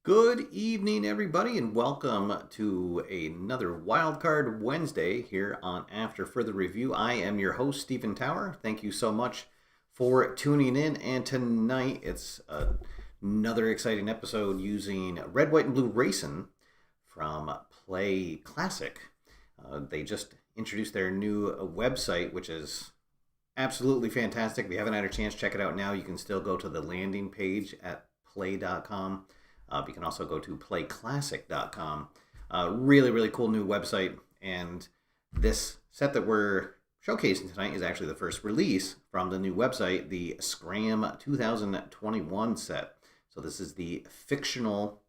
Good evening, everybody, and welcome to another Wildcard Wednesday here on After Further Review. I am your host, Stephen Tower. Thank you so much for tuning in, and tonight it's another exciting episode using Red, White, and Blue Racin from PLAAY Classic. They just introduced their new website, which is absolutely fantastic. If you haven't had a chance, check it out now. You can still go to the landing page at play.com. You can also go to playclassic.com. Really cool new website. And this set that we're showcasing tonight is actually the first release from the new website, the SCRAM 2021 set. So this is the fictional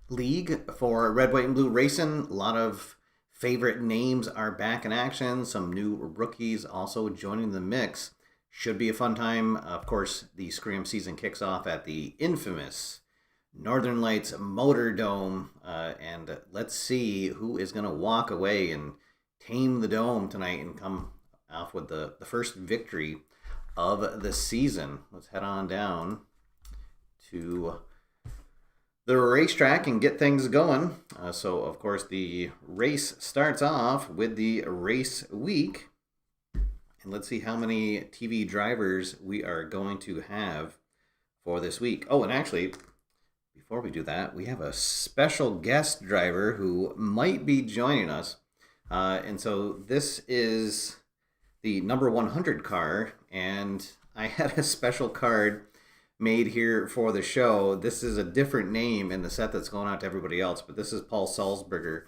league for Red, White, and Blue Racing. A lot of favorite names are back in action. Some new rookies also joining the mix. Should be a fun time. Of course, the SCRAM season kicks off at the infamous Northern Lights Motordome, and let's see who is going to walk away and tame the dome tonight and come off with the first victory of the season. Let's head on down to the racetrack and get things going. So, of course, the race starts off with the race week, and let's see how many TV drivers we are going to have for this week. Oh, and actually, before we do that, we have a special guest driver who might be joining us. And so this is the number 100 car, and I had a special card made here for the show. This is a different name in the set that's going out to everybody else, but this is Paul Salzberger.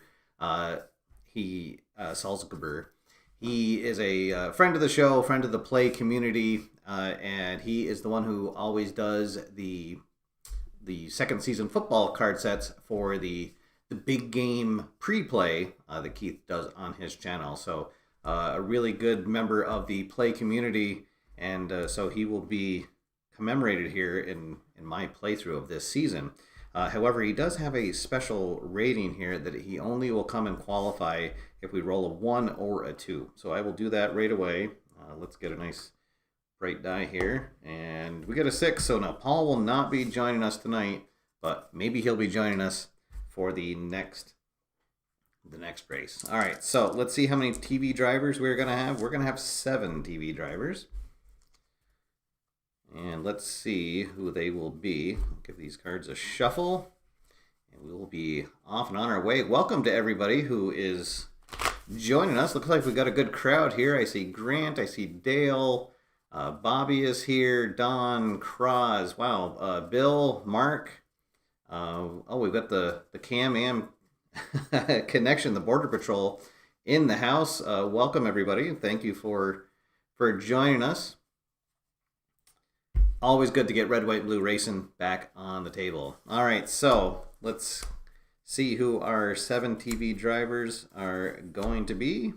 Salzgeber. He is a friend of the show, friend of the PLAAY community, and he is the one who always does the second season football card sets for the big game pre-play that Keith does on his channel. So a really good member of the PLAAY community, and so he will be commemorated here in my playthrough of this season. However, he does have a special rating here that he only will come and qualify if we roll a 1 or a 2. So I will do that right away. Let's get a nice bright die here, and we get a 6. So now Paul will not be joining us tonight, but maybe he'll be joining us for the next race. All right, so let's see how many TV drivers we're gonna have. We're gonna have 7 TV drivers, and let's see who they will be. I'll give these cards a shuffle, and we will be off and on our way. Welcome to everybody who is joining us. Looks like we've got a good crowd here. I see Grant, I see Dale, Bobby is here, Don, Cross, wow, Bill, Mark. Oh, we've got the Cam-Am connection, the Border Patrol in the house. Welcome, everybody. Thank you for joining us. Always good to get Red, White, Blue Racing back on the table. All right, so let's see who our 7 TV drivers are going to be.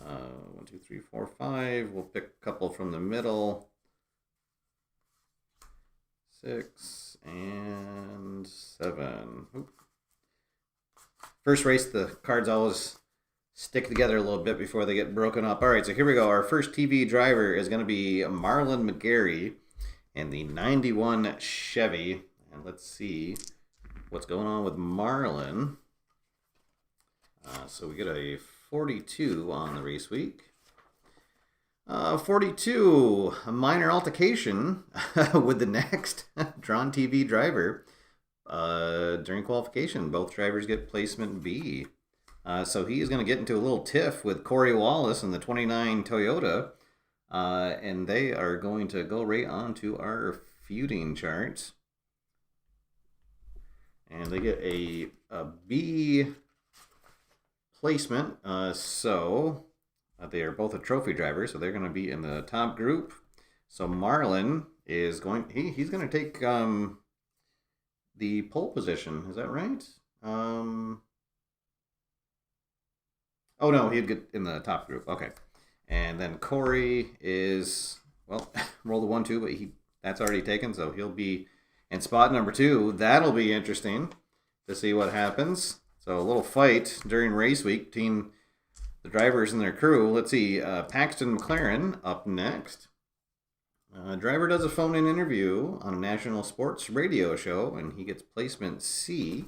1, 2, 3, 4, 5. We'll pick a couple from the middle. 6 and 7. Oop. First race, the cards always stick together a little bit before they get broken up. All right, so here we go. Our first TV driver is going to be Marlon McGarry in the 91 Chevy. And let's see what's going on with Marlon. So we get a 42 on the race week. 42, a minor altercation with the next drawn TV driver during qualification. Both drivers get placement B. So he is going to get into a little tiff with Corey Wallace in the 29 Toyota, and they are going to go right on to our feuding charts. And they get a B placement, so they are both a trophy driver, so they're going to be in the top group. So Marlon is going, he's going to take the pole position. Is that right? Oh no, he'd get in the top group. Okay. And then Corey is, well, roll the 1, 2, but that's already taken, so he'll be in spot number 2. That'll be interesting to see what happens. So a little fight during race week between the drivers and their crew. Let's see, Paxton McLaren up next. Driver does a phone-in interview on a national sports radio show, and he gets placement C.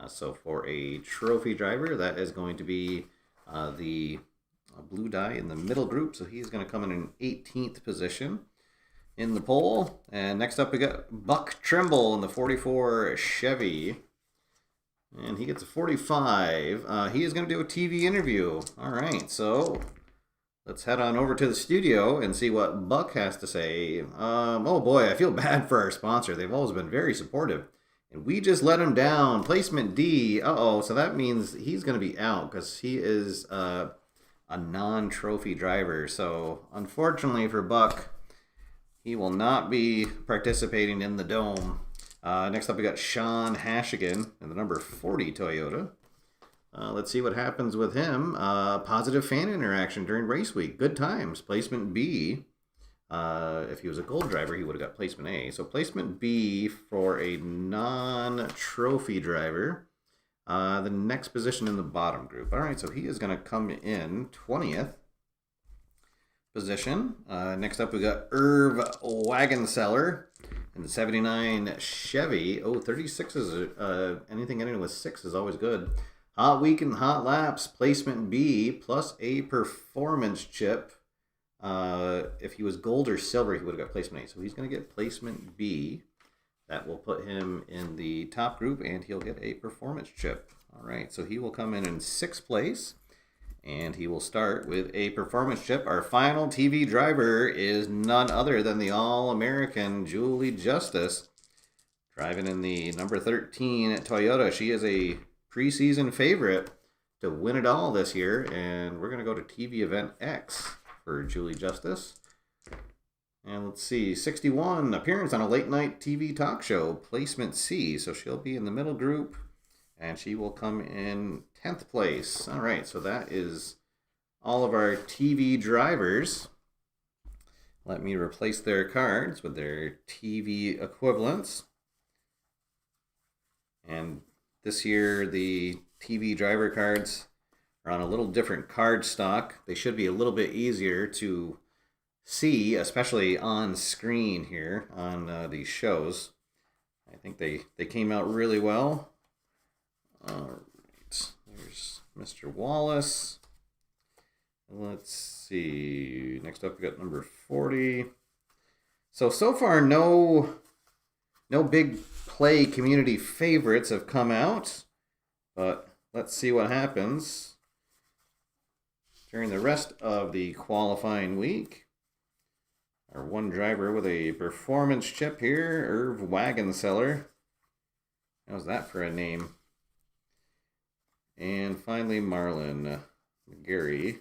So for a trophy driver, that is going to be the blue die in the middle group. So he's going to come in an 18th position in the poll. And next up, we got Buck Trimble in the 44 Chevy. And he gets a 45. He is going to do a TV interview. All right, so let's head on over to the studio and see what Buck has to say. Oh boy, I feel bad for our sponsor. They've always been very supportive. And we just let him down. Placement D. Uh-oh, so that means he's going to be out because he is a non-trophy driver. So unfortunately for Buck, he will not be participating in the Dome. Next up, we got Sean Hashigan in the number 40 Toyota. Let's see what happens with him. Positive fan interaction during race week. Good times. Placement B. If he was a gold driver, he would have got placement A. So placement B for a non-trophy driver. The next position in the bottom group. All right, so he is going to come in 20th position. Next up, we got Irv Wagenseller in the 79 Chevy. Oh, 36 is anything ending with 6 is always good. Hot week and hot laps. Placement B plus a performance chip. If he was gold or silver, he would have got placement A. So he's going to get placement B. That will put him in the top group, and he'll get a performance chip. All right, so he will come in 6th place, and he will start with a performance chip. Our final TV driver is none other than the All-American Julie Justice, driving in the number 13 Toyota. She is a preseason favorite to win it all this year, and we're going to go to TV event X for Julie Justice. And let's see, 61, appearance on a late night TV talk show, placement C. So she'll be in the middle group, and she will come in 10th place. All right, so that is all of our TV drivers. Let me replace their cards with their TV equivalents. And this year, the TV driver cards are on a little different card stock. They should be a little bit easier to see, especially on screen here on these shows. I think they came out really well. All right, there's Mr. Wallace. Let's see. Next up, we got number 40. So far, no big play community favorites have come out, but let's see what happens during the rest of the qualifying week. Our one driver with a performance chip here, Irv Wagenseller. How's that for a name? And finally, Marlon McGarry.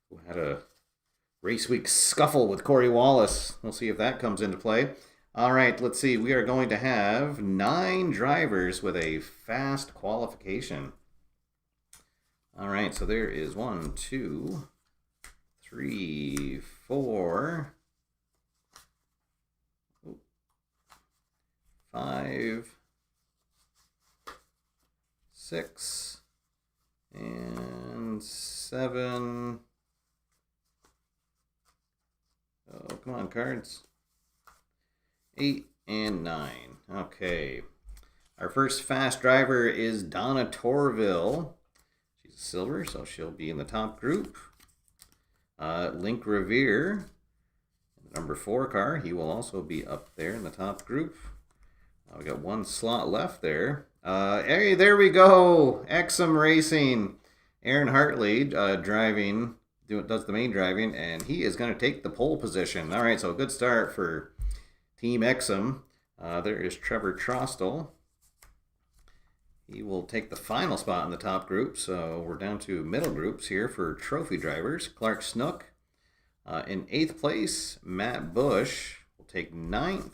Who had a race week scuffle with Corey Wallace. We'll see if that comes into play. All right, let's see. We are going to have 9 drivers with a fast qualification. All right, so there is 1, 2, 3, 4, 5, 6, and 7. Oh, come on, cards. 8 and 9. Okay. Our first fast driver is Donna Torville. She's a silver, so she'll be in the top group. Link Revere, number 4 car. He will also be up there in the top group. We got 1 slot left there. Hey, there we go. Exum Racing. Aaron Hartley driving, does the main driving, and he is going to take the pole position. All right, so a good start for Team Exum. There is Trevor Trostel. He will take the final spot in the top group, so we're down to middle groups here for trophy drivers. Clark Snook in 8th place. Matt Bush will take 9th.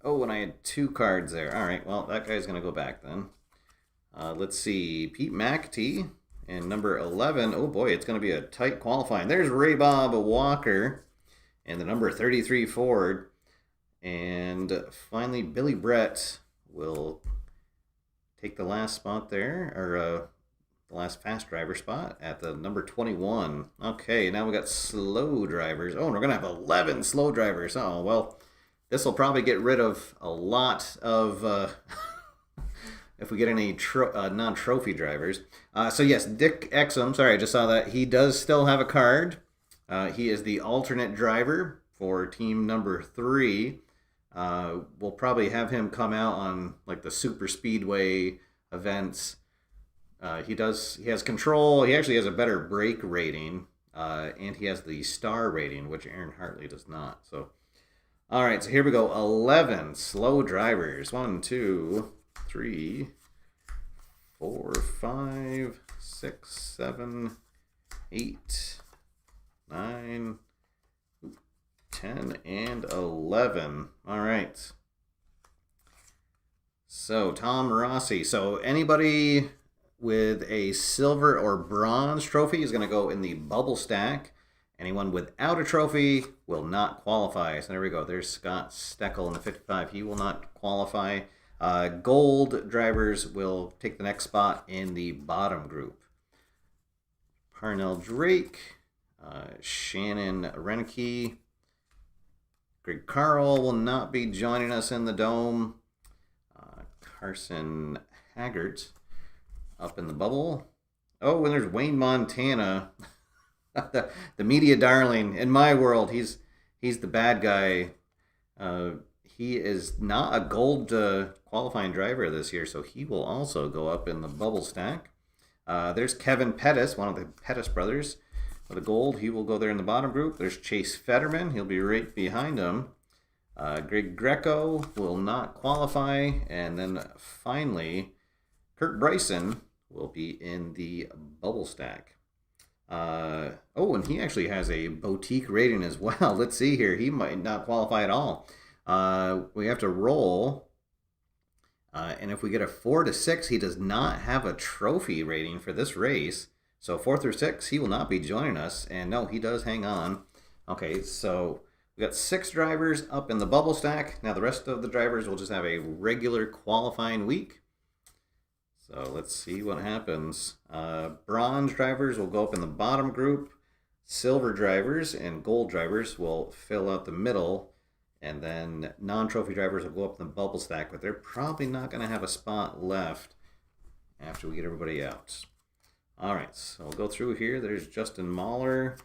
Oh, and I had 2 cards there. All right, well, that guy's going to go back then. Let's see. Pete McAtee in number 11. Oh, boy, it's going to be a tight qualifying. There's Ray Bob Walker and the number 33 Ford. And finally, Billy Brett will take the last spot there, or the last fast driver spot at the number 21. Okay, now we got slow drivers. Oh, and we're going to have 11 slow drivers. Oh, well, this will probably get rid of a lot of... if we get any non-trophy drivers. So yes, Dick Exum, sorry, I just saw that. He does still have a card. He is the alternate driver for team number 3. We'll probably have him come out on like the super speedway events. He has control. He actually has a better brake rating, and he has the star rating, which Aaron Hartley does not. So, all right, so here we go. 11 slow drivers. 1, 2, 3, 4, 5, 6, 7, 8, 9, 10, and 11. All right. So, Tom Rossi. So, anybody with a silver or bronze trophy is going to go in the bubble stack. Anyone without a trophy will not qualify. So, there we go. There's Scott Steckel in the 55. He will not qualify. Gold drivers will take the next spot in the bottom group. Parnell Drake, Shannon Renicky, Greg Carl will not be joining us in the dome. Carson Haggart up in the bubble. Oh, and there's Wayne Montana, the media darling. In my world, he's the bad guy. He is not a gold qualifying driver this year, so he will also go up in the bubble stack. There's Kevin Pettis, one of the Pettis brothers, with a gold. He will go there in the bottom group. There's Chase Fetterman. He'll be right behind him. Greg Greco will not qualify. And then finally, Kurt Bryson will be in the bubble stack. Oh, and he actually has a boutique rating as well. Let's see here. He might not qualify at all. We have to roll, and if we get a 4 to 6, he does not have a trophy rating for this race. So 4 through 6, he will not be joining us. And no, he does hang on. Okay, so we got 6 drivers up in the bubble stack. Now the rest of the drivers will just have a regular qualifying week. So let's see what happens. Bronze drivers will go up in the bottom group. Silver drivers and gold drivers will fill out the middle. And then non-trophy drivers will go up in the bubble stack, but they're probably not going to have a spot left after we get everybody out. All right, so we'll go through here. There's Justin Mahler.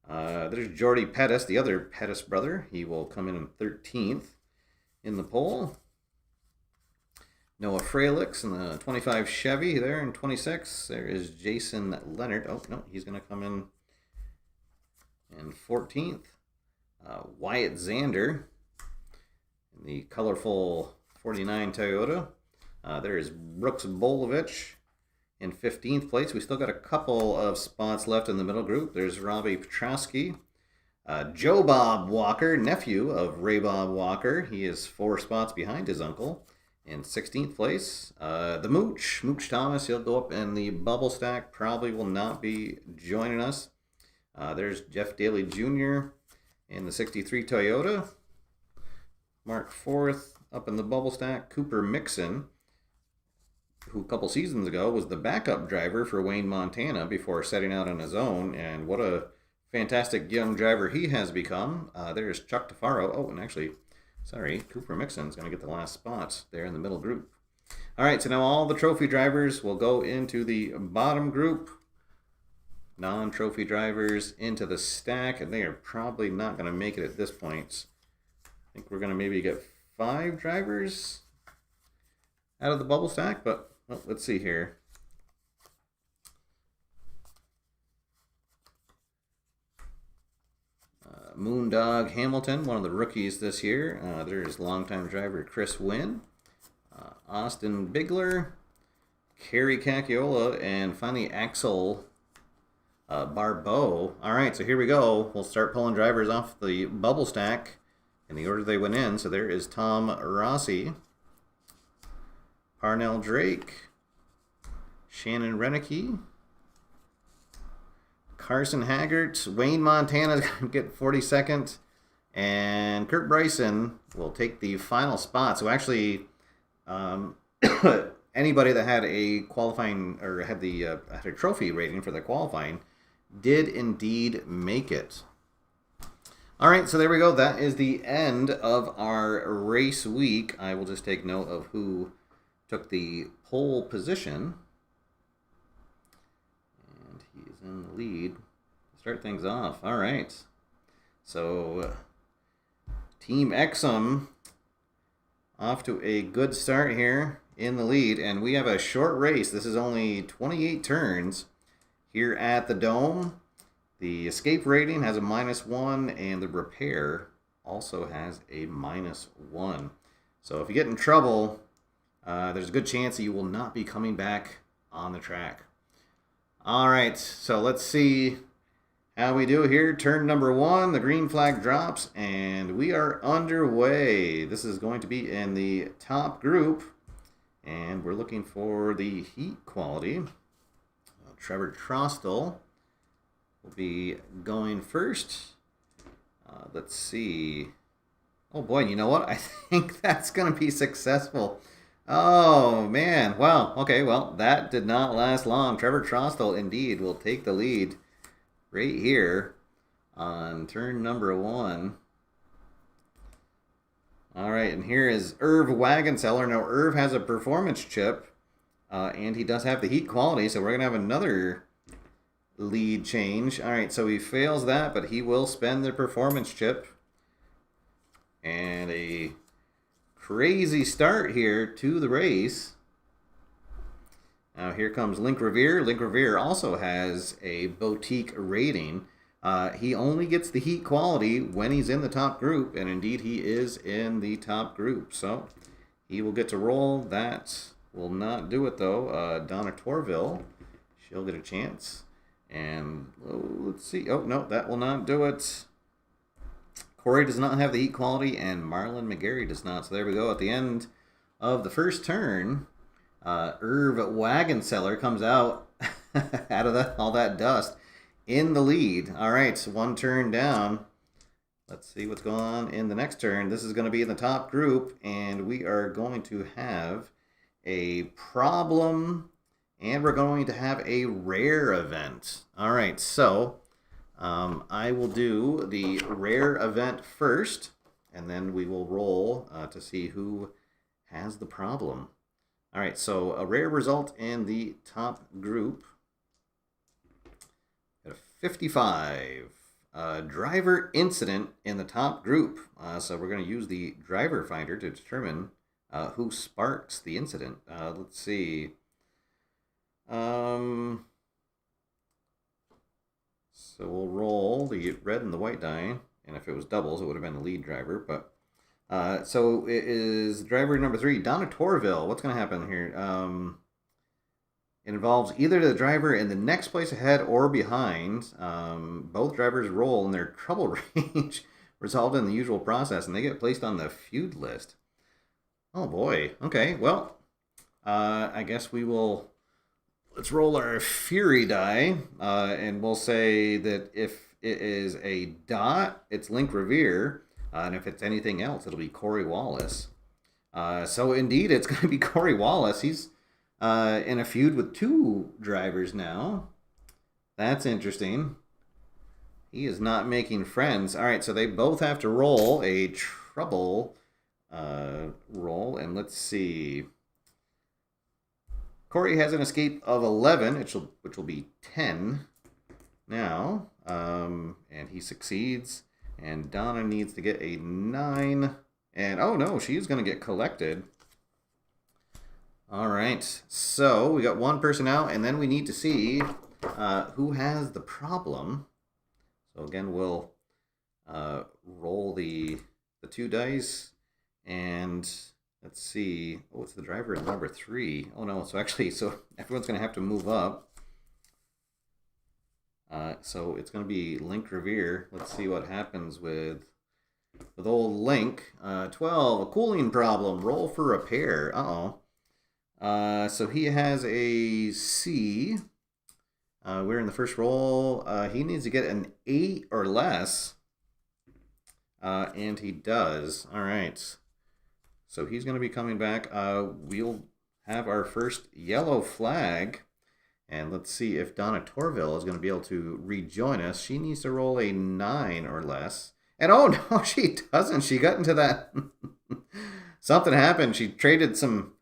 There's Jordy Pettis, the other Pettis brother. He will come in 13th in the poll. Noah Fralix in the 25 Chevy there in 26. There is Jason Leonard. Oh, no, he's going to come in 14th. Wyatt Zander in the colorful 49 Toyota. There is Brooks Bolovich in 15th place. We still got a couple of spots left in the middle group. There's Robbie Petrosky. Joe Bob Walker, nephew of Ray Bob Walker. He is 4 spots behind his uncle in 16th place. The Mooch Thomas, he'll go up in the bubble stack. Probably will not be joining us. There's Jeff Daly Jr. in the 63 Toyota. Mark 4th up in the bubble stack. Cooper Mixon, who a couple seasons ago was the backup driver for Wayne Montana before setting out on his own. And what a fantastic young driver he has become. There's Chuck Tafaro. Oh, and actually, sorry, Cooper Mixon's going to get the last spot there in the middle group. All right, so now all the trophy drivers will go into the bottom group. Non-trophy drivers into the stack, and they are probably not going to make it at this point. I think we're going to maybe get 5 drivers out of the bubble stack, but well, let's see here. Moondog Hamilton, one of the rookies this year. There's longtime driver Chris Wynn. Austin Bigler, Kerry Cacchiola, and finally Axel Barbeau. All right, so here we go. We'll start pulling drivers off the bubble stack in the order they went in. So there is Tom Rossi, Parnell Drake, Shannon Renicky, Carson Haggart, Wayne Montana is going to get 42nd, and Kurt Bryson will take the final spot. So actually, anybody that had a qualifying or had a trophy rating for the qualifying did indeed make it. All right, so there we go. That is the end of our race week. I will just take note of who took the pole position. And he is in the lead. Start things off. All right. So Team Exum off to a good start here in the lead. And we have a short race. This is only 28 turns here at the Dome. The escape rating has a -1, and the repair also has a -1. So if you get in trouble, there's a good chance that you will not be coming back on the track. All right, so let's see how we do here. Turn number 1, the green flag drops, and we are underway. This is going to be in the top group, and we're looking for the heat quality. Trevor Trostel will be going first. Let's see. Oh boy, you know what? I think that's going to be successful. Oh man, wow. Okay, well, that did not last long. Trevor Trostel indeed will take the lead right here on turn number 1. All right, and here is Irv Wagenseller. Now, Irv has a performance chip, and he does have the heat quality, so we're going to have another lead change. All right, so he fails that, but he will spend the performance chip. And a crazy start here to the race. Now here comes Link Revere. Link Revere also has a boutique rating. He only gets the heat quality when he's in the top group, and indeed he is in the top group. So he will get to roll. That will not do it though. Donna Torville, she'll get a chance. And let's see. Oh, no, that will not do it. Corey does not have the heat quality, and Marlon McGarry does not. So there we go. At the end of the first turn, Irv Wagenseller comes out out of all that dust in the lead. All right, so one turn down. Let's see what's going on in the next turn. This is going to be in the top group, and we are going to have a problem. And we're going to have a rare event. All right, so I will do the rare event first, and then we will roll to see who has the problem. All right, so a rare result in the top group. Got a 55. Driver incident in the top group. So we're going to use the driver finder to determine who sparks the incident. Let's see. So we'll roll the red and the white die, and if it was doubles, it would have been the lead driver. But so it is driver number 3, Donna Torville. What's going to happen here? It involves either the driver in the next place ahead or behind. Both drivers roll in their trouble range, resolved in the usual process, and they get placed on the feud list. Oh boy. Okay. Well, I guess we will. Let's roll our Fury die, and we'll say that if it is a dot, it's Link Revere, and if it's anything else, it'll be Corey Wallace. So indeed, it's going to be Corey Wallace. He's in a feud with 2 drivers now. That's interesting. He is not making friends. All right, so they both have to roll a trouble roll, and let's see. Corey has an escape of 11, which will be 10 now, and he succeeds. And Donna needs to get a 9, and oh no, she's going to get collected. All right, so we got one person out, and then we need to see who has the problem. So again, we'll roll the 2 dice, and let's see. Oh, it's the driver at number 3. Oh no, so everyone's going to have to move up. So it's going to be Link Revere. Let's see what happens with old Link. 12, a cooling problem. Roll for repair. Uh-oh. So he has a C. We're in the first roll. He needs to get an 8 or less. And he does. All right. So he's going to be coming back. We'll have our first yellow flag. And let's see if Donna Torville is going to be able to rejoin us. She needs to roll a 9 or less. And oh no, she doesn't. She got into that. Something happened. She traded some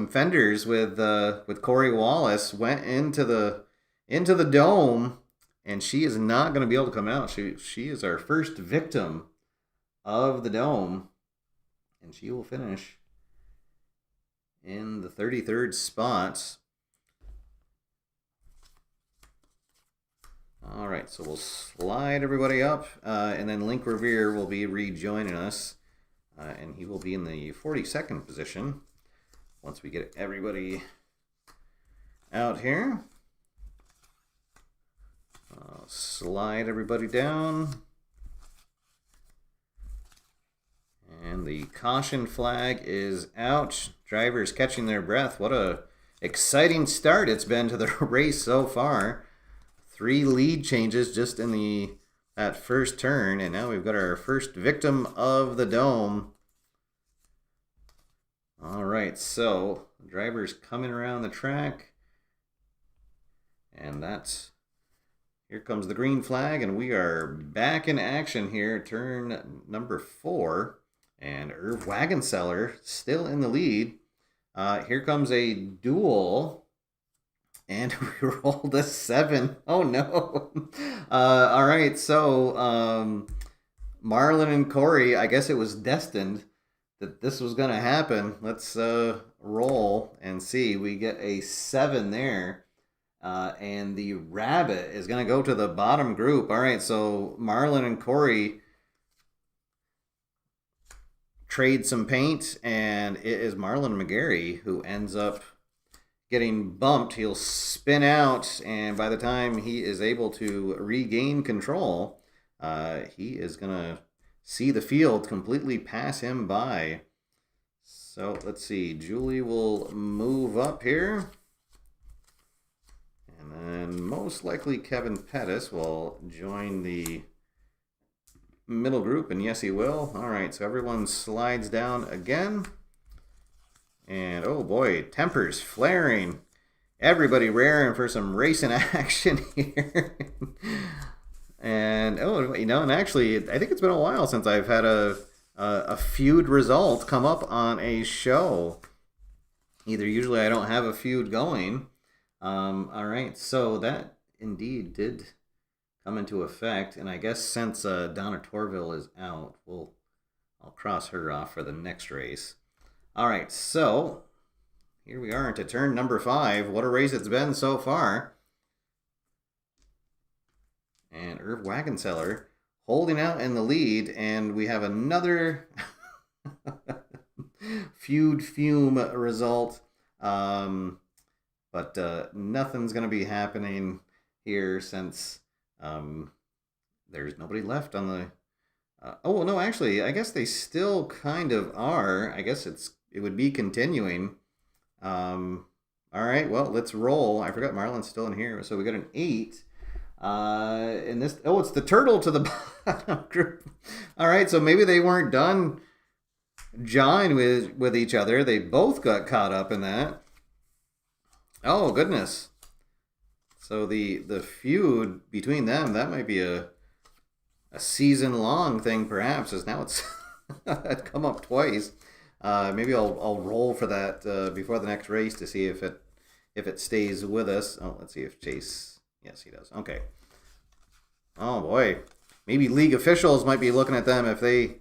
fenders with Corey Wallace. Went into the dome, and she is not going to be able to come out. She is our first victim of the dome, and she will finish in the 33rd spot. All right, so we'll slide everybody up, and then Link Revere will be rejoining us, and he will be in the 42nd position once we get everybody out here. Slide everybody down. And the caution flag is out. Drivers catching their breath. What a exciting start it's been to the race so far. 3 lead changes just in that first turn, and now we've got our first victim of the dome. All right, so drivers coming around the track, and here comes the green flag, and we are back in action here. Turn number 4, and Irv Wagenseller still in the lead. Here comes a duel. And we rolled a 7. Oh, no. All right, so Marlon and Corey, I guess it was destined that this was going to happen. Let's roll and see. We get a 7 there. And the rabbit is going to go to the bottom group. All right, so Marlon and Corey trade some paint, and it is Marlon McGarry who ends up getting bumped. He'll spin out, and by the time he is able to regain control, he is going to see the field completely pass him by. So let's see. Julie will move up here. And then most likely Kevin Pettis will join the middle group, and yes, he will. All right, so everyone slides down again. And oh boy, tempers flaring. Everybody raring for some racing action here. And and actually, I think it's been a while since I've had a feud result come up on a show. Usually I don't have a feud going. All right, so that indeed did come into effect, and I guess since Donna Torville is out, I'll cross her off for the next race. All right, so here we are into turn number 5. What a race it's been so far. And Irv Wagenseller holding out in the lead, and we have another feud fume result. But nothing's going to be happening here since there's nobody left on the... oh, no, actually, I guess they still kind of are. I guess it would be continuing. All right, well, let's roll. I forgot Marlon's still in here. So we got an 8. In this... Oh, it's the turtle to the bottom group. All right, so maybe they weren't done jawing with each other. They both got caught up in that. Oh, goodness. So the feud between them, that might be a season-long thing, perhaps, as now it's come up twice. Maybe I'll roll for that before the next race to see if it stays with us. Oh, let's see if Chase... Yes, he does. Okay. Oh, boy. Maybe league officials might be looking at them if they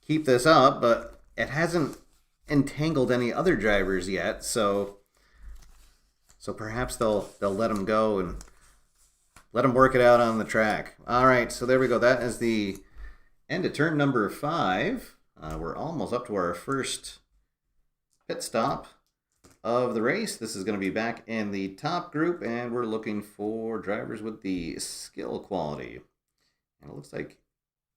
keep this up, but it hasn't entangled any other drivers yet, so perhaps they'll let them go and let them work it out on the track. All right, so there we go. That is the end of turn number 5. We're almost up to our first pit stop of the race. This is going to be back in the top group, and we're looking for drivers with the skill quality. And it looks like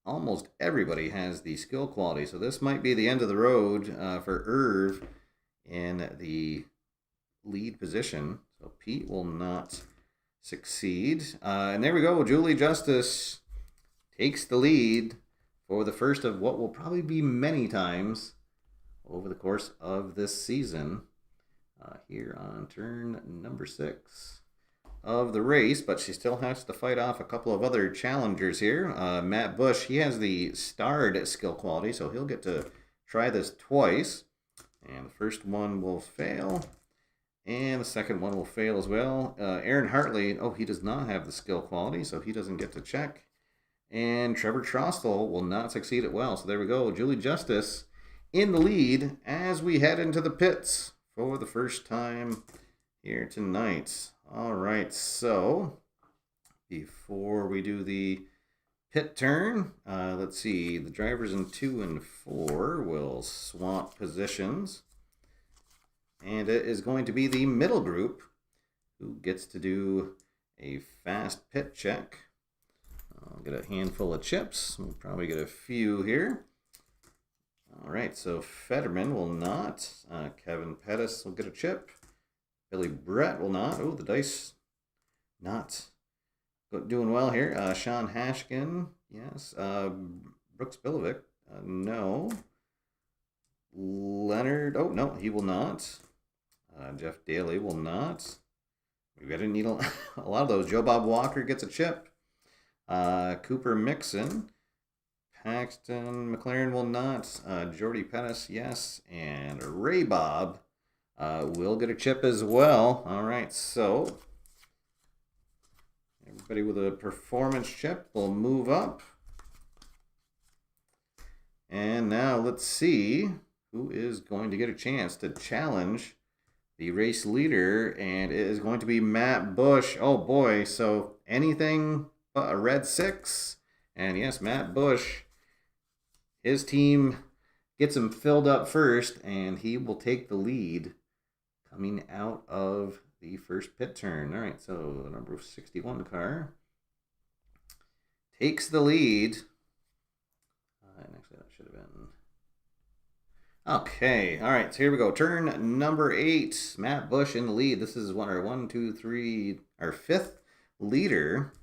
almost everybody has the skill quality, so this might be the end of the road for Irv in the lead position. So Pete will not succeed. And there we go. Julie Justice takes the lead for the first of what will probably be many times over the course of this season. here on turn number 6 of the race, but she still has to fight off a couple of other challengers here. Matt Bush, he has the starred skill quality, so he'll get to try this twice. And the first one will fail, and the second one will fail as well. Aaron Hartley, oh, he does not have the skill quality, so he doesn't get to check. And Trevor Trostel will not succeed at well. So there we go. Julie Justice in the lead as we head into the pits for the first time here tonight. All right, so before we do the pit turn, let's see. The drivers in 2 and 4 will swap positions. And it is going to be the middle group who gets to do a fast pit check. I'll get a handful of chips. We'll probably get a few here. All right, so Fetterman will not. Kevin Pettis will get a chip. Billy Brett will not. Oh, the dice not doing well here. Sean Hashkin, yes. Brooks Bilovic, no. Leonard, oh, no, he will not. Jeff Daly will not. Maybe I didn't need a lot of those. Joe Bob Walker gets a chip. Cooper Mixon. Paxton McLaren will not. Jordy Pettis, yes. And Ray Bob will get a chip as well. All right, so everybody with a performance chip will move up. And now let's see who is going to get a chance to challenge the race leader, and it is going to be Matt Bush. Oh boy, so anything but a red 6. And yes, Matt Bush, his team gets him filled up first, and he will take the lead coming out of the first pit turn. All right, so the number 61 car takes the lead. And actually, that should have been... Okay, all right, so here we go. Turn number 8, Matt Bush in the lead. This is our 5th leader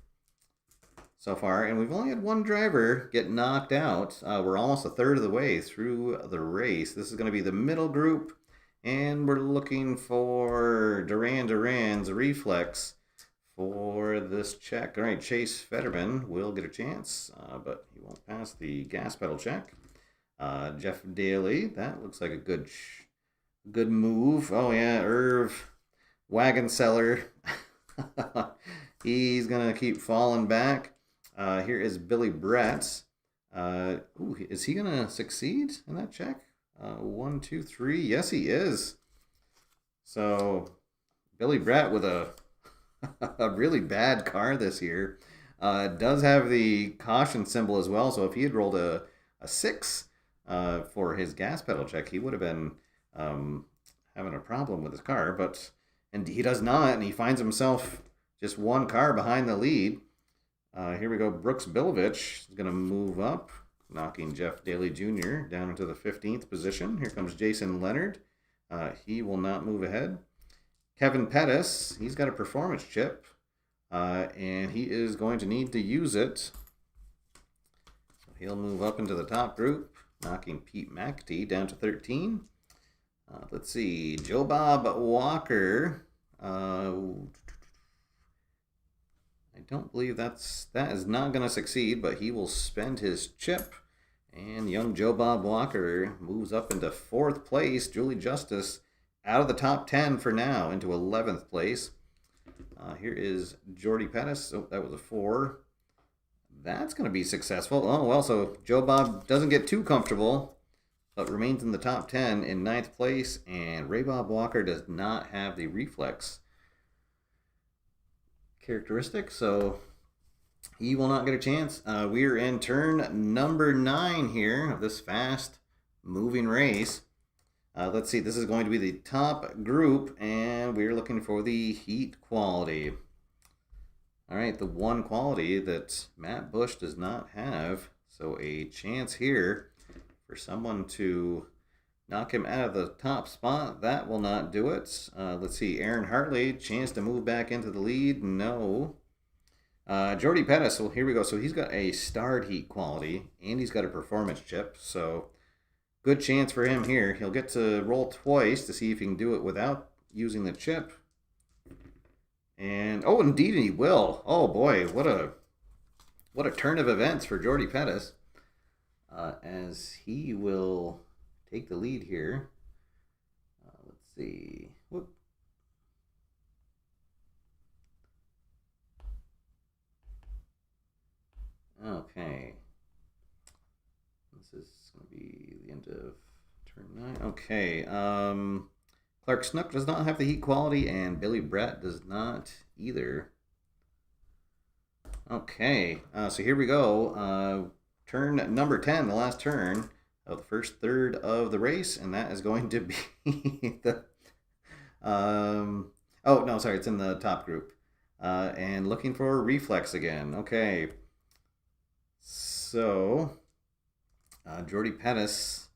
so far, and we've only had one driver get knocked out. We're almost a third of the way through the race. This is going to be the middle group, and we're looking for Duran's reflex for this check. All right, Chase Fetterman will get a chance, but he won't pass the gas pedal check. Jeff Daly, that looks like a good move. Oh yeah, Irv Wagon Seller. He's gonna keep falling back. Here is Billy Brett. Is he gonna succeed in that check? 1, 2, 3. Yes, he is. So Billy Brett with a really bad car this year. Does have the caution symbol as well. So if he had rolled a 6 for his gas pedal check, he would have been having a problem with his car, and he does not, and he finds himself just one car behind the lead. Here we go. Brooks Bilovich is going to move up, knocking Jeff Daly Jr. down into the 15th position. Here comes Jason Leonard. He will not move ahead. Kevin Pettis, he's got a performance chip, and he is going to need to use it. So he'll move up into the top group, knocking Pete McAtee down to 13. Let's see, Joe Bob Walker. I don't believe that is not going to succeed, but he will spend his chip. And young Joe Bob Walker moves up into 4th place. Julie Justice out of the top 10 for now, into 11th place. Here is Jordy Pettis. Oh, that was a 4. That's going to be successful. Oh, well, so Joe Bob doesn't get too comfortable, but remains in the top 10 in 9th place. And Ray Bob Walker does not have the reflex characteristic, so he will not get a chance. We're in turn number 9 here of this fast-moving race. Let's see, this is going to be the top group, and we're looking for the heat quality. All right, the one quality that Matt Bush does not have. So a chance here for someone to knock him out of the top spot. That will not do it. Let's see, Aaron Hartley, chance to move back into the lead. No. Jordy Pettis, well, here we go. So he's got a starred heat quality, and he's got a performance chip. So good chance for him here. He'll get to roll twice to see if he can do it without using the chip. And, oh, indeed he will. Oh, boy, what a turn of events for Jordy Pettis. As he will take the lead here. Let's see. Whoop. Okay. This is going to be the end of turn 9. Okay. Clark Snook does not have the heat quality, and Billy Brett does not either. Okay. So here we go. Turn number 10, the last turn of the first third of the race, and that is going to be the... oh, no, sorry, it's in the top group. And looking for Reflex again. Okay. So, Jordy Pettis,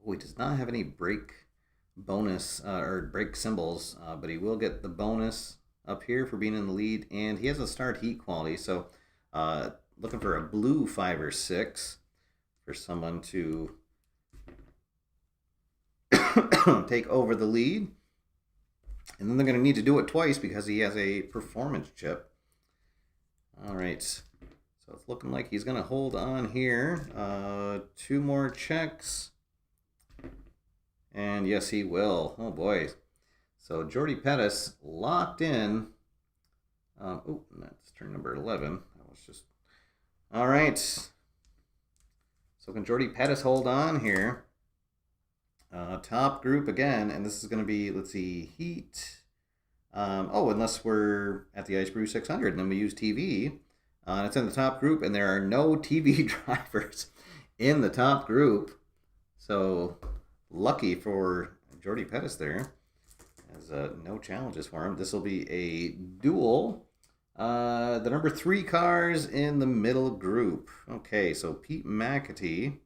he does not have any brake bonus or brake symbols, but he will get the bonus up here for being in the lead, and he has a start heat quality, so looking for a blue 5 or 6 for someone to take over the lead. And then they're going to need to do it twice because he has a performance chip. All right. So it's looking like he's going to hold on here. 2 more checks. And yes, he will. Oh, boy. So Jordy Pettis locked in. Oh, that's turn number 11. That was just... All right. So can Jordy Pettis hold on here? Top group again, and this is going to be, let's see, heat. Oh, unless we're at the Ice Brew 600, and then we use TV. It's in the top group, and there are no TV drivers in the top group. So lucky for Jordy Pettis there. Has no challenges for him. This will be a duel. The number 3 cars in the middle group. Okay, so Pete McAtee.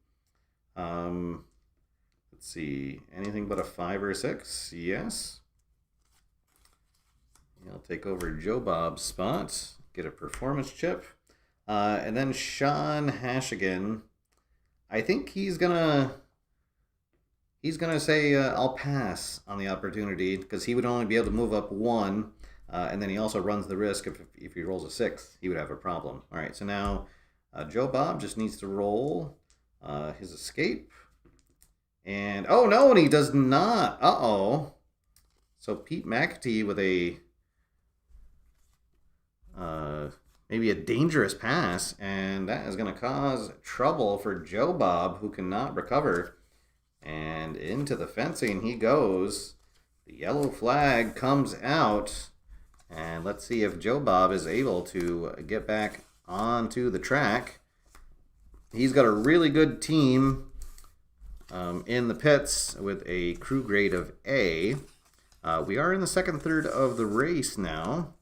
Let's see, anything but a 5 or 6? Yes. He'll take over Joe Bob's spot, get a performance chip. And then Sean Hashigan. I think he's gonna say I'll pass on the opportunity because he would only be able to move up 1. And then he also runs the risk if he rolls a 6, he would have a problem. All right, so now Joe Bob just needs to roll his escape. And, oh, no, and he does not. Uh-oh. So Pete McAtee with a, maybe a dangerous pass, and that is going to cause trouble for Joe Bob, who cannot recover. And into the fencing he goes. The yellow flag comes out. And let's see if Joe Bob is able to get back onto the track. He's got a really good team in the pits with a crew grade of A. We are in the second third of the race now,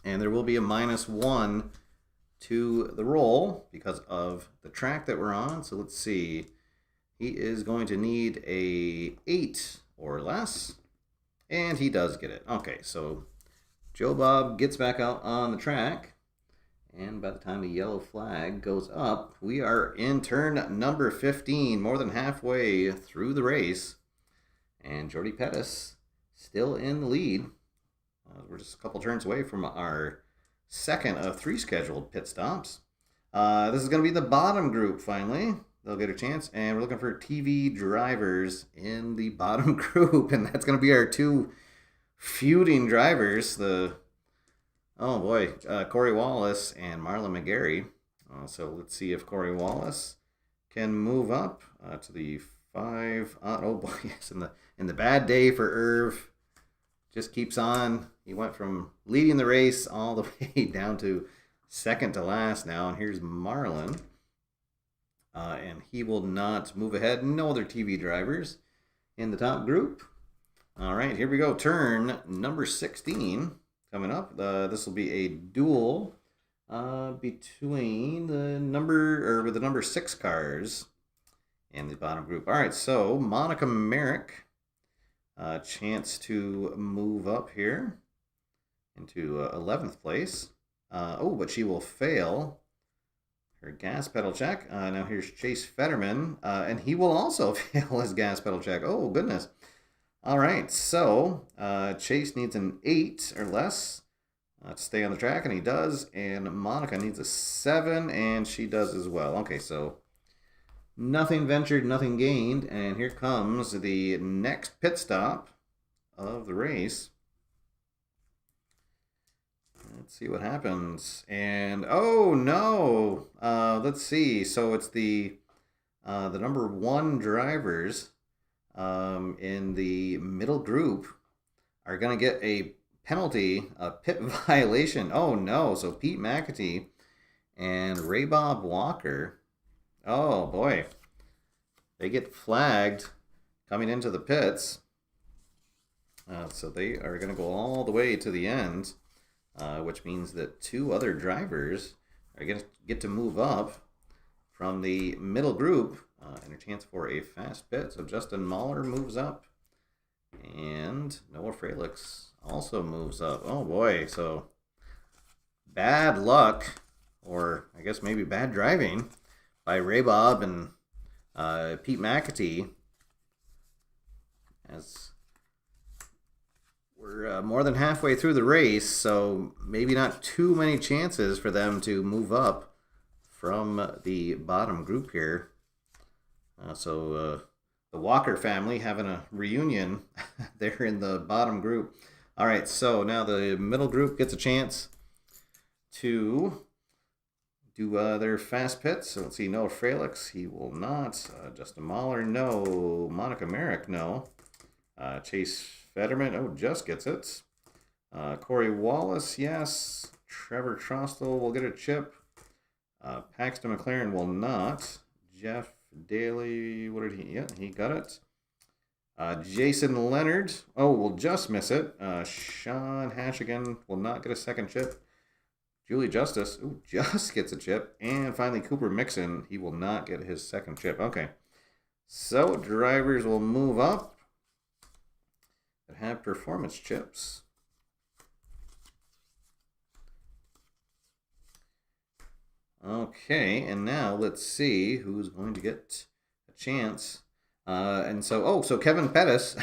and there will be a -1 to the roll because of the track that we're on. So let's see. He is going to need a 8 or less, and he does get it. Okay, so Joe Bob gets back out on the track. And by the time the yellow flag goes up, we are in turn number 15, more than halfway through the race. And Jordy Pettis still in the lead. We're just a couple turns away from our second of 3 scheduled pit stops. This is going to be the bottom group finally. They'll get a chance. And we're looking for TV drivers in the bottom group. And that's going to be our 2 feuding drivers. Oh boy, Corey Wallace and Marlon McGarry. So let's see if Corey Wallace can move up to the 5. Oh boy, yes, in the bad day for Irv. Just keeps on. He went from leading the race all the way down to second to last now. And here's Marlon. And he will not move ahead. No other TV drivers in the top group. All right, here we go. Turn number 16. Coming up, this will be a duel between the number 6 cars in the bottom group. All right, so Monica Merrick, chance to move up here into 11th place. But she will fail her gas pedal check. Now here's Chase Fetterman, and he will also fail his gas pedal check. Oh goodness. All right, so Chase needs an 8 or less to stay on the track, and he does. And Monica needs a 7, and she does as well. Okay, so nothing ventured, nothing gained. And here comes the next pit stop of the race. Let's see what happens. And oh no! Let's see. So it's the number 1 drivers in the middle group are going to get a penalty, a pit violation. Oh no! So Pete McAtee and Ray Bob Walker. Oh boy, they get flagged coming into the pits. So they are going to go all the way to the end, which means that 2 other drivers are going to get to move up from the middle group and a chance for a fast pit. So Justin Mahler moves up, and Noah Fralix also moves up. Oh boy, so bad luck, or I guess maybe bad driving by Ray Bob and Pete McAtee, as we're more than halfway through the race, so maybe not too many chances for them to move up from the bottom group here. So the Walker family having a reunion there in the bottom group. All right, so now the middle group gets a chance to do their fast pits. So let's see, Noah Fralix, he will not. Justin Mahler, no. Monica Merrick, no. Chase Fetterman, oh, just gets it. Corey Wallace, yes. Trevor Trostel will get a chip. Paxton McLaren will not. Jeff Daly, what did he? Yeah, he got it. Jason Leonard, oh, will just miss it. Sean Hashigan will not get a second chip. Julie Justice, ooh, just gets a chip. And finally, Cooper Mixon, he will not get his second chip. Okay, so drivers will move up that have performance chips. Okay, and now let's see who's going to get a chance. And so, so Kevin Pettis,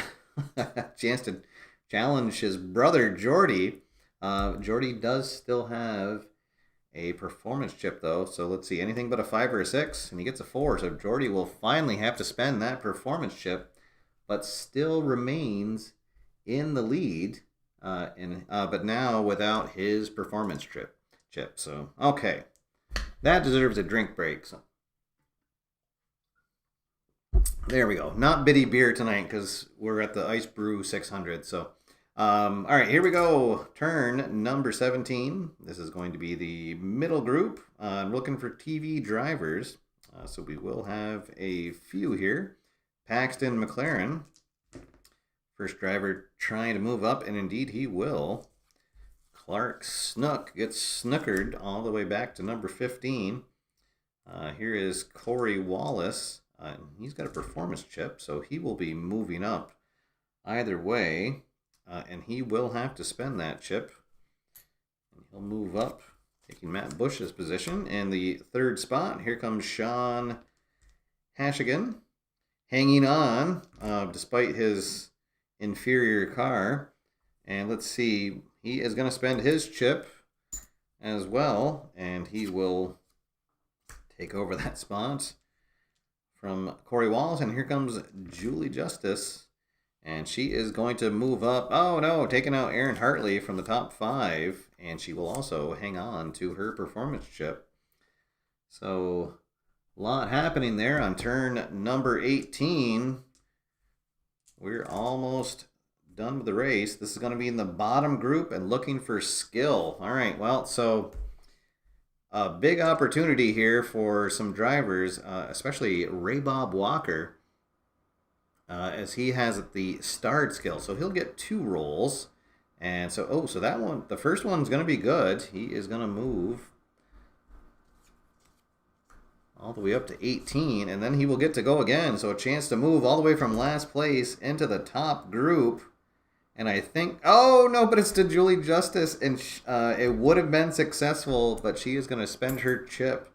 chance to challenge his brother Jordy. Jordy does still have a performance chip though, so let's see, anything but a 5 or a 6, and he gets a 4. So Jordy will finally have to spend that performance chip, but still remains in the lead. But now without his performance chip. So okay. That deserves a drink break. So. There we go. Not bitty beer tonight because we're at the Ice Brew 600. So, all right, here we go. Turn number 17. This is going to be the middle group. I'm looking for TV drivers. So we will have a few here. Paxton McLaren, first driver trying to move up, and indeed he will. Clark Snook gets snookered all the way back to number 15. Here is Corey Wallace. He's got a performance chip, so he will be moving up either way. And he will have to spend that chip. And he'll move up, taking Matt Bush's position. In the 3rd spot, here comes Sean Hashigan, hanging on despite his inferior car. And let's see, he is going to spend his chip as well, and he will take over that spot from Corey Wallace. And here comes Julie Justice, and she is going to move up. Oh no, taking out Erin Hartley from the top 5, and she will also hang on to her performance chip. So a lot happening there on turn number 18. We're almost done with the race. This is going to be in the bottom group and looking for skill. All right, well, so a big opportunity here for some drivers, especially Ray Bob Walker, as he has the starred skill. So he'll get 2 rolls. And so, so that one, the first one's going to be good. He is going to move all the way up to 18, and then he will get to go again. So a chance to move all the way from last place into the top group. And I think, oh no, but it's to Julie Justice, and it would have been successful, but she is going to spend her chip.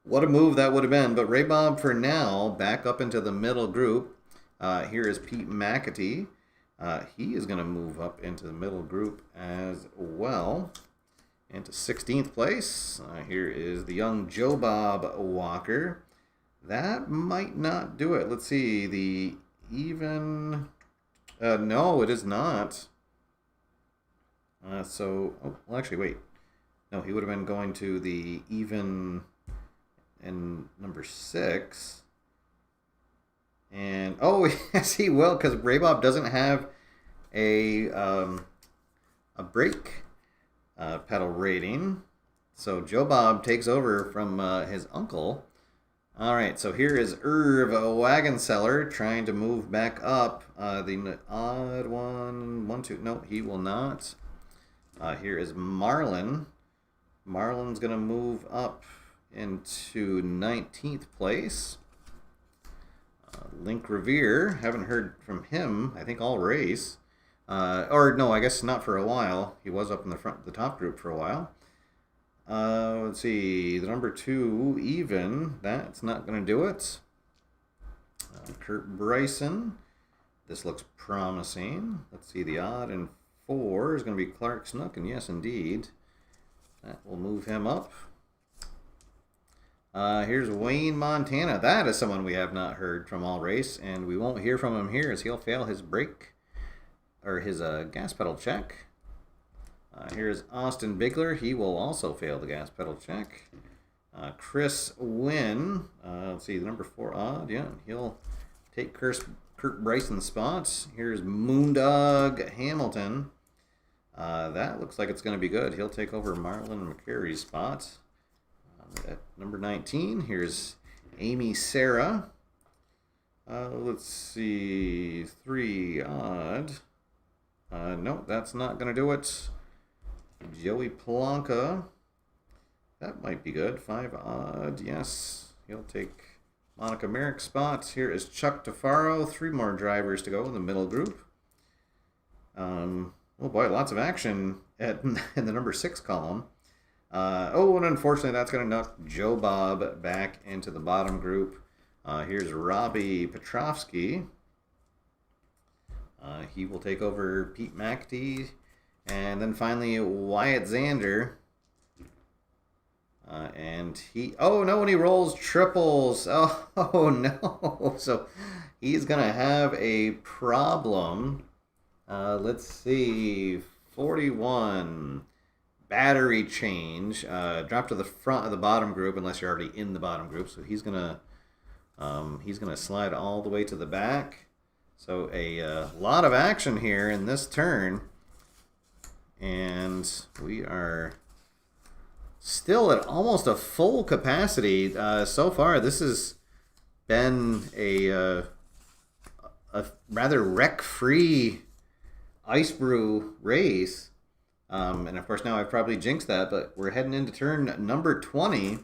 What a move that would have been. But Ray Bob, for now, back up into the middle group. Here is Pete McAtee. He is going to move up into the middle group as well, into 16th place. Here is the young Joe Bob Walker. That might not do it. Let's see, the even... no, it is not. Well, actually, wait. No, he would have been going to the even and number 6. And, oh, yes, he will, because Raybob doesn't have a brake pedal rating. So Joe Bob takes over from his uncle. All right, so here is Irv Wagon Seller trying to move back up. The odd one, 2. No, he will not. Here is Marlin. Marlin's going to move up into 19th place. Link Revere, haven't heard from him, I think, all race. Or no, I guess not for a while. He was up in the top group for a while. Let's see, the number 2, even, that's not going to do it. Kurt Bryson, this looks promising. Let's see, the odd and 4 is going to be Clark Snook, and yes, indeed, that will move him up. Here's Wayne Montana. That is someone we have not heard from all race, and we won't hear from him here as he'll fail his brake, or his gas pedal check. Here's Austin Bigler. He will also fail the gas pedal check. Chris Wynn. Let's see, the number 4 odd. Yeah, he'll take Kurt Bryson's spots. Here's Moondog Hamilton. That looks like it's going to be good. He'll take over Marlon McCary's spot. At number 19, here's Amy Sarah. Let's see, 3 odd. Nope, that's not going to do it. Joey Polanka. That might be good. 5 odd, yes. He'll take Monica Merrick's spot. Here is Chuck Tafaro. 3 more drivers to go in the middle group. Oh boy, lots of action in the number 6 column. And unfortunately, that's going to knock Joe Bob back into the bottom group. Here's Robbie Petrovsky. He will take over Pete McAtee. And then finally, Wyatt Zander. And he... Oh, no, and he rolls triples. Oh no. So he's going to have a problem. Let's see. 41... Battery change, drop to the front of the bottom group unless you're already in the bottom group. So he's gonna slide all the way to the back. So a lot of action here in this turn, and we are still at almost a full capacity so far. This has been a rather wreck-free ice brew race. And of course now I've probably jinxed that, but we're heading into turn number 20.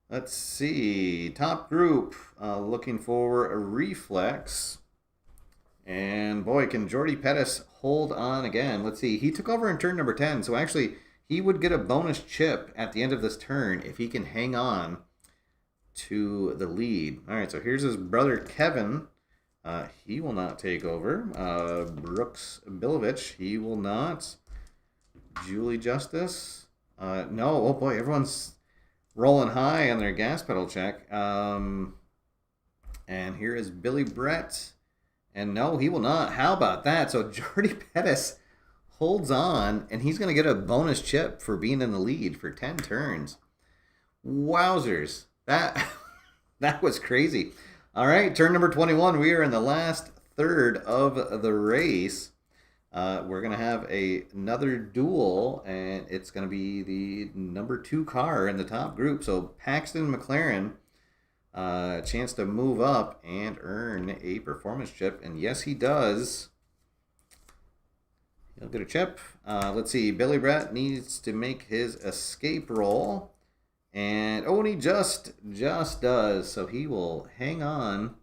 Let's see, top group, looking for a reflex. And boy, can Jordy Pettis hold on again. Let's see, he took over in turn number 10, so actually he would get a bonus chip at the end of this turn if he can hang on to the lead. All right, so here's his brother Kevin. He will not take over. Brooks Bilovich, he will not. Julie Justice, no. Oh boy, everyone's rolling high on their gas pedal check. And here is Billy Brett, and no, he will not. How about that? So Jordy Pettis holds on, and he's going to get a bonus chip for being in the lead for 10 turns. Wowzers, that was crazy. All right, turn number 21. We are in the last third of the race. We're going to have another duel, and it's going to be the number 2 car in the top group. So Paxton McLaren, a chance to move up and earn a performance chip. And yes, he does. He'll get a chip. Let's see. Billy Brett needs to make his escape roll. And he just does. So he will hang on.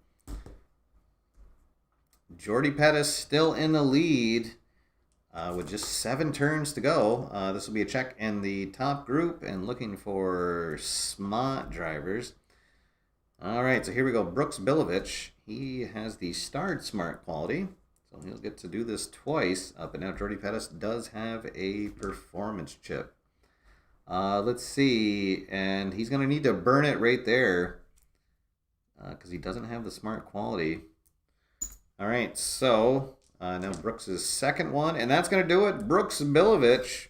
Jordy Pettis still in the lead. With just 7 turns to go. This will be a check in the top group and looking for smart drivers. All right, so here we go. Brooks Bilovich. He has the starred smart quality, so he'll get to do this twice. But now Jordy Pettis does have a performance chip. Let's see, and he's going to need to burn it right there because he doesn't have the smart quality. All right, so now Brooks' second one, and that's going to do it. Brooks Bilovich,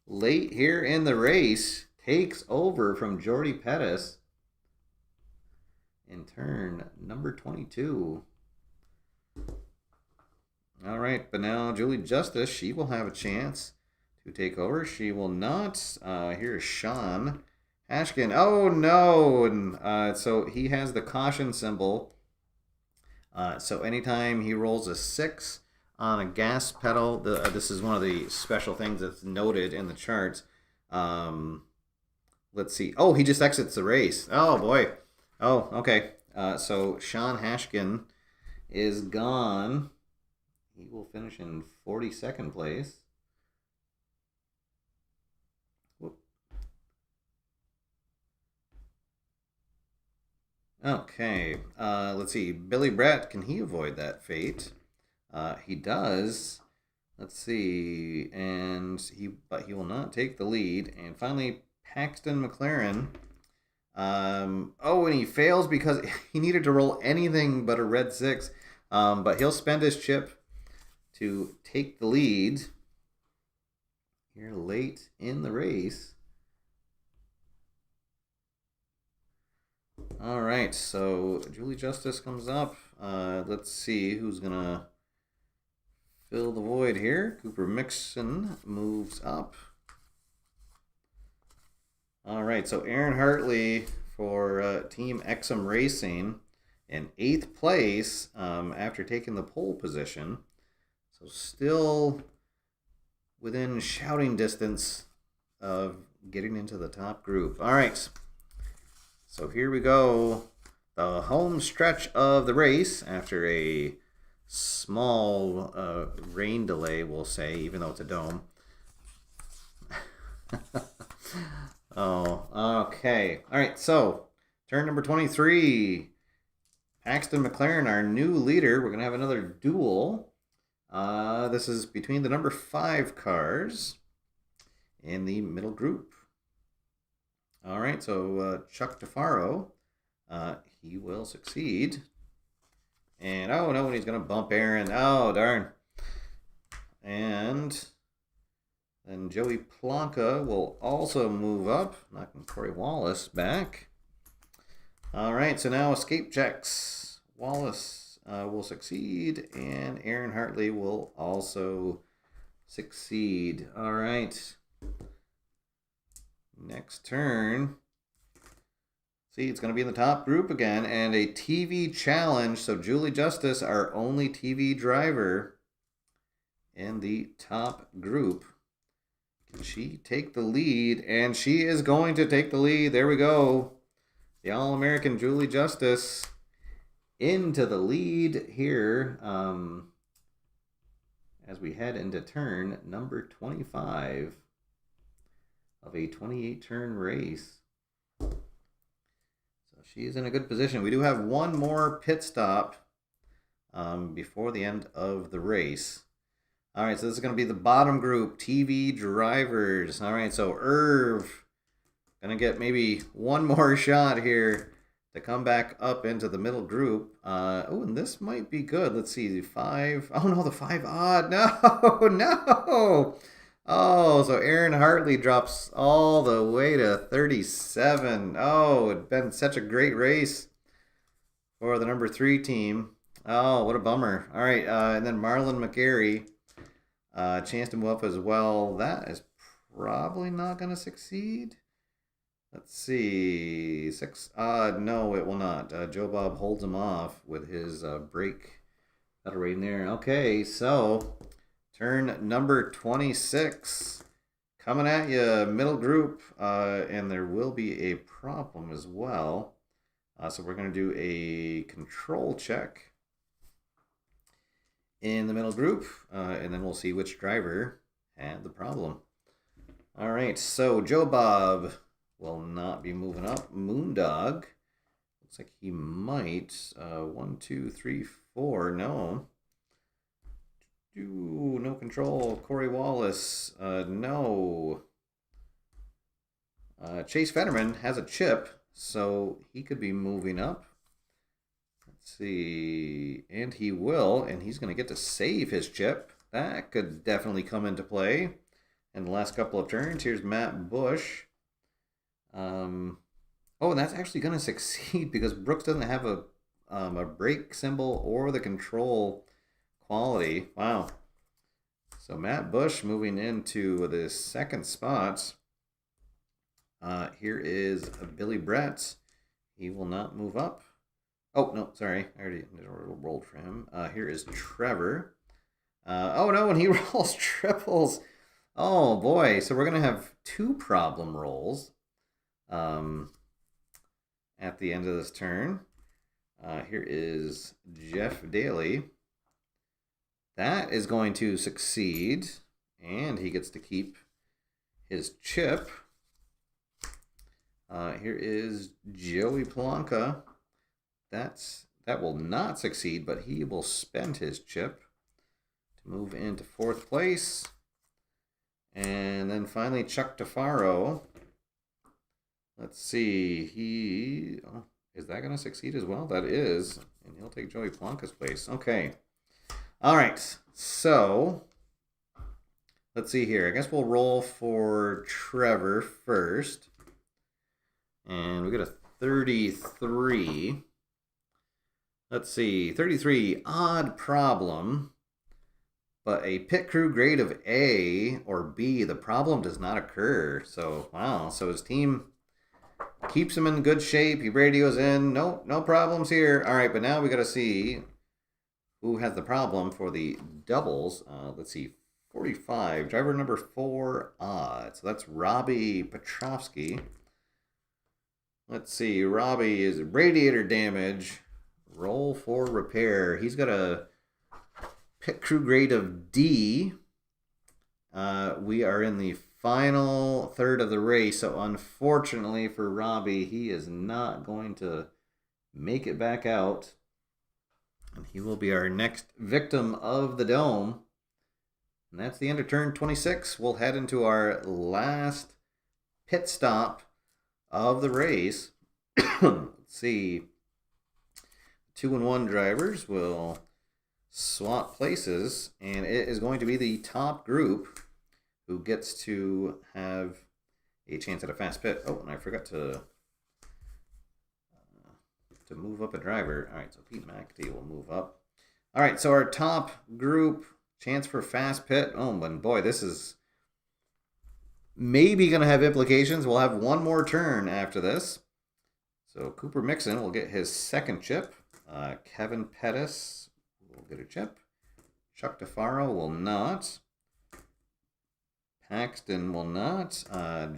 late here in the race, takes over from Jordy Pettis in turn number 22. All right, but now Julie Justice, she will have a chance to take over. She will not. Here's Sean Hashkin. Oh, no. And so he has the caution symbol. So anytime he rolls a 6 on a gas pedal, this is one of the special things that's noted in the charts. Let's see. Oh, he just exits the race. Oh, boy. Oh, okay. So Sean Hashkin is gone. He will finish in 42nd place. Whoop. Okay. Let's see. Billy Brett, can he avoid that fate? He does. Let's see. But he will not take the lead. And finally, Paxton McLaren. And he fails because he needed to roll anything but a red 6. But he'll spend his chip to take the lead here late in the race. All right, so Julie Justice comes up. Let's see who's going to fill the void here. Cooper Mixon moves up. All right, so Aaron Hartley for Team Exum Racing in 8th place after taking the pole position. So still within shouting distance of getting into the top group. All right, so here we go. The home stretch of the race after a small rain delay, we'll say, even though it's a dome. Oh, okay. All right, so turn number 23. Paxton McLaren, our new leader. We're going to have another duel. This is between the number 5 cars in the middle group. All right, so Chuck DeFaro, he will succeed. And, oh, no, he's going to bump Aaron. Oh, darn. And then Joey Plonka will also move up, knocking Corey Wallace back. All right, so now escape checks. Wallace will succeed, and Aaron Hartley will also succeed. All right. Next turn. See, it's going to be in the top group again, and a TV challenge. So Julie Justice, our only TV driver in the top group. Can she take the lead? And she is going to take the lead. There we go. The All-American Julie Justice into the lead here as we head into turn number 25 of a 28-turn race. So she is in a good position. We do have one more pit stop before the end of the race. All right, so this is going to be the bottom group, TV drivers. All right, so Irv going to get maybe one more shot here to come back up into the middle group. Oh, and this might be good. Let's see, the 5. Oh, no, the 5 odd. No, no. Oh, so Aaron Hartley drops all the way to 37. Oh, it's been such a great race for the number 3 team. Oh, what a bummer. All right, and then Marlon McGarry, chance to move up as well. That is probably not going to succeed. Let's see. 6 odd. No, it will not. Joe Bob holds him off with his brake pedal right in there. Okay, so turn number 26 coming at you, middle group, and there will be a problem as well. So we're going to do a control check in the middle group, and then we'll see which driver had the problem. All right, so Joe Bob will not be moving up. Moondog will Looks like he might. 1, 2, 3, 4. No. No control. Corey Wallace. No. Chase Fetterman has a chip, so he could be moving up. Let's see. And he will, and he's going to get to save his chip. That could definitely come into play in the last couple of turns. Here's Matt Bush. Oh, and that's actually going to succeed because Brooks doesn't have a break symbol or the control quality. Wow. So Matt Bush moving into the second spot. Here is Billy Brett. He will not move up. Oh, no, sorry. I already rolled for him. Here is Trevor. Oh, no, and he rolls triples. Oh, boy. So we're going to have 2 problem rolls at the end of this turn. Here is Jeff Daly. That is going to succeed, and he gets to keep his chip. Here is Joey Polanca. That will not succeed, but he will spend his chip to move into 4th place. And then finally Chuck Tafaro. Let's see. Is that going to succeed as well? That is. And he'll take Joey Polanca's place. Okay. All right. So let's see here. I guess we'll roll for Trevor first. And we got a 33. Let's see. 33, odd problem. But a pit crew grade of A or B, the problem does not occur. So, wow. So his team keeps him in good shape. He radios in. No problems here. All right, but now we got to see who has the problem for the doubles. Let's see. 45. Driver number 4, odd. So that's Robbie Petrovsky. Let's see. Robbie is radiator damage. Roll for repair. He's got a pit crew grade of D. We are in the final third of the race, so unfortunately for Robbie, he is not going to make it back out. And he will be our next victim of the dome. And that's the end of turn 26. We'll head into our last pit stop of the race. Let's see. 2 and 1 drivers will swap places, and it is going to be the top group who gets to have a chance at a fast pit. Oh, and I forgot to move up a driver. All right, so Pete McAtee will move up. All right, so our top group, chance for fast pit. Oh, and boy, this is maybe going to have implications. We'll have one more turn after this. So Cooper Mixon will get his second chip. Kevin Pettis will get a chip. Chuck Tafaro will not. Paxton will not.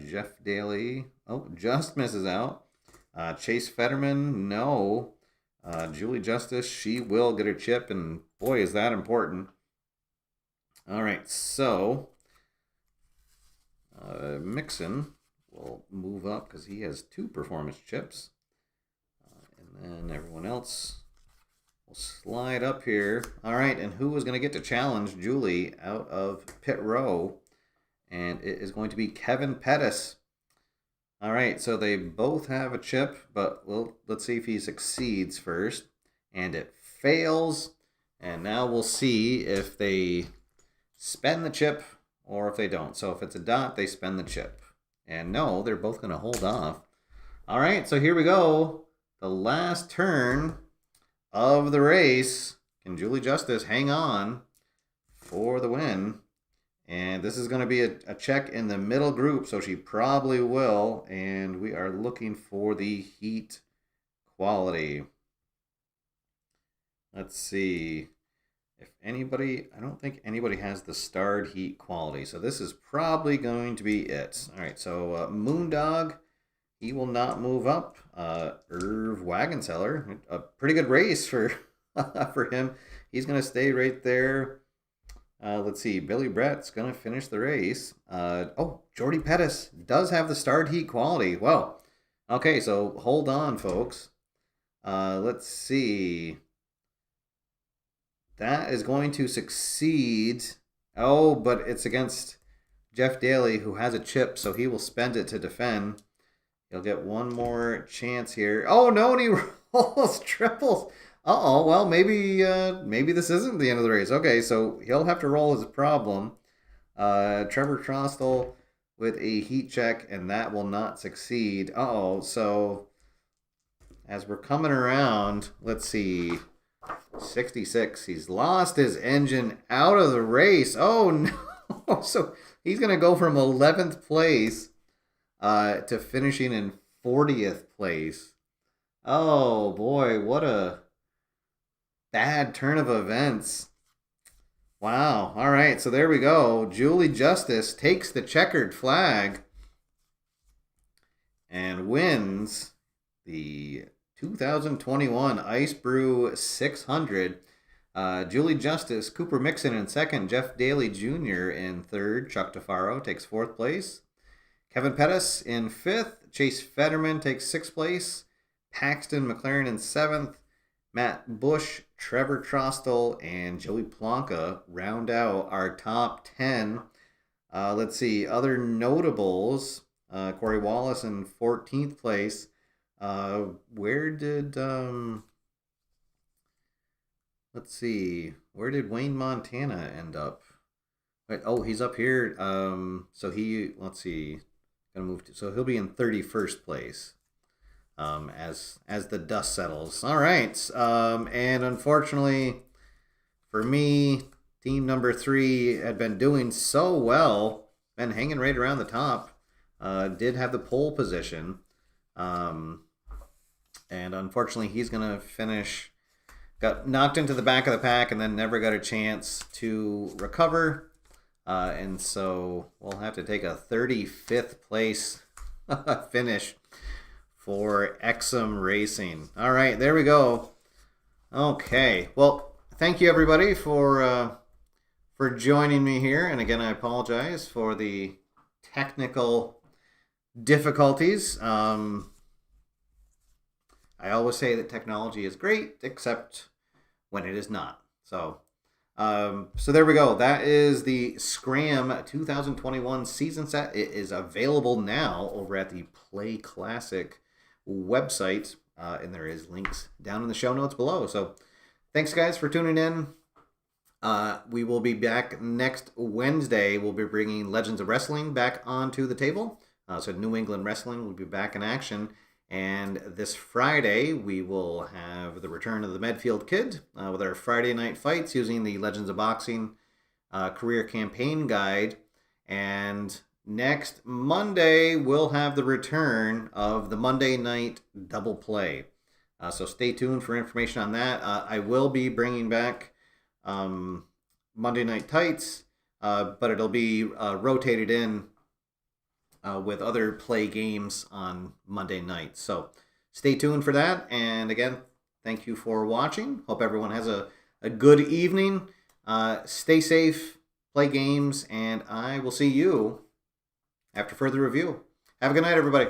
Jeff Daly, just misses out. Chase Fetterman, no. Julie Justice, she will get a chip, and boy, is that important. All right, so Mixon will move up because he has 2 performance chips. And then everyone else will slide up here. All right, and who is going to get to challenge Julie out of pit row? And it is going to be Kevin Pettis. All right, so they both have a chip, but let's see if he succeeds first. And it fails. And now we'll see if they spend the chip or if they don't. So if it's a dot, they spend the chip. And no, they're both going to hold off. All right, so here we go. The last turn of the race. Can Julie Justice hang on for the win? And this is going to be a check in the middle group, so she probably will. And we are looking for the heat quality. Let's see. If anybody, I don't think anybody has the starred heat quality. So this is probably going to be it. All right, so Moondog, he will not move up. Irv Wagenseller, a pretty good race for him. He's going to stay right there. Let's see. Billy Brett's going to finish the race. Jordy Pettis does have the starred heat quality. Well, okay, so hold on, folks. Let's see. That is going to succeed. Oh, but it's against Jeff Daly, who has a chip, so he will spend it to defend. He'll get one more chance here. Oh no, and he rolls triples. Uh-oh, well, maybe this isn't the end of the race. Okay, so he'll have to roll his problem. Trevor Trostel with a heat check, and that will not succeed. Uh-oh, so as we're coming around, let's see. 66. He's lost his engine out of the race. Oh no. So he's going to go from 11th place to finishing in 40th place. Oh boy, what a bad turn of events. Wow. All right, so there we go. Julie Justice takes the checkered flag and wins the 2021 Ice Brew 600. Julie Justice, Cooper Mixon in second, Jeff Daly Jr. in third, Chuck DeFaro takes fourth place. Kevin Pettis in fifth, Chase Fetterman takes sixth place, Paxton McLaren in seventh, Matt Bush, Trevor Trostel, and Joey Plonka round out our top 10. Let's see, other notables, Corey Wallace in 14th place. Where did let's see, where did Wayne Montana end up? Wait, oh, he's up here. So let's see, gonna move to, so he'll be in 31st place. As the dust settles. All right. And unfortunately for me, team number 3 had been doing so well, been hanging right around the top. Did have the pole position. And unfortunately, he's going to finish, got knocked into the back of the pack and then never got a chance to recover. And so we'll have to take a 35th place finish for Exum Racing. All right, there we go. Okay, well, thank you everybody for joining me here. And again, I apologize for the technical difficulties. I always say that technology is great, except when it is not. So there we go. That is the SCRAM 2021 season set. It is available now over at the PLAAY Classic website, and there is links down in the show notes below. So thanks guys for tuning in. We will be back next Wednesday. We'll be bringing Legends of Wrestling back onto the table. So New England Wrestling will be back in action. And this Friday, we will have the return of the Medfield Kid with our Friday night fights using the Legends of Boxing career campaign guide. And next Monday, we'll have the return of the Monday night double play. So stay tuned for information on that. I will be bringing back Monday Night Tights, but it'll be rotated in with other play games on Monday night. So stay tuned for that. And again, thank you for watching. Hope everyone has a good evening. Stay safe, play games, and I will see you after further review. Have a good night, everybody.